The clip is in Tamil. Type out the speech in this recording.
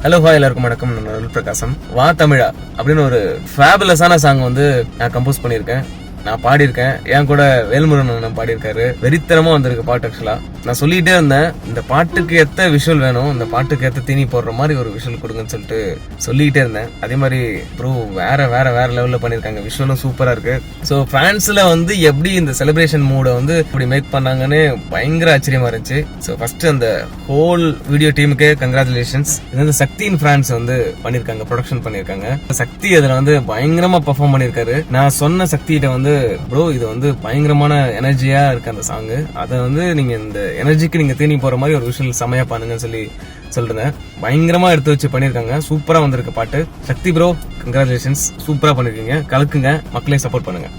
ஹலோ ஹாய் எல்லாருக்கும் வணக்கம். நான் அருள் பிரகாசம். வா தமிழா அப்படின்னு ஒரு ஃபேபுலஸான சாங் வந்து நான் கம்போஸ் பண்ணியிருக்கேன், நான் பாடியிருக்கேன். என் கூட வேல்முருகன் பாடியிருக்காரு. வெறித்தனமா வந்திருக்கு பாட்டு. ஆக்சுவலா நான் சொல்லிட்டே இருந்தேன், இந்த பாட்டுக்கு ஏத்த விஷுவல் வேணும், இந்த பாட்டுக்கு ஏத்த தீனி போடுற மாதிரி ஒரு விஷுவல் கொடுங்கன்னு சொல்லிட்டு சொல்லிக்கிட்டே இருந்தேன். அதே மாதிரி ப்ரோ வேற வேற வேற லெவல்ல பண்ணிருக்காங்க. விஷுவலும் சூப்பரா இருக்கு. ஸோ பிரான்ஸ்ல வந்து எப்படி இந்த செலிப்ரேஷன் மூட வந்து இப்படி மேக் பண்ணாங்கன்னு பயங்கர ஆச்சரியமா இருந்துச்சு. ஸோ ஃபர்ஸ்ட் அந்த ஹோல் வீடியோ டீமுக்கே கங்க்ராச்சுலேஷன்ஸ். இது வந்து சக்தி இன் பிரான்ஸ் வந்து பண்ணிருக்காங்க, ப்ரொடக்ஷன் பண்ணிருக்காங்க. சக்தி அதுல வந்து பயங்கரமா பெர்ஃபார்ம் பண்ணிருக்காரு. நான் சொன்ன சக்திகிட்ட வந்து ப்ரோ இது வந்து பயங்கரமான எனர்ஜியா இருக்கு அந்த சாங், அதை வந்து நீங்க இந்த எனர்ஜிக்கு நீங்க தேனி போற மாதிரி ஒரு விஷயம் செமையா பண்ணுங்கன்னு சொல்லி சொல்றேன். பயங்கரமா எடுத்து வச்சு பண்ணிருக்காங்க. சூப்பரா வந்திருக்கு பாட்டு. சக்தி ப்ரோ கங்க்ராச்சுலேஷன்ஸ், சூப்பரா பண்ணிருக்கீங்க. கலக்குங்க, மக்களே சப்போர்ட் பண்ணுங்க.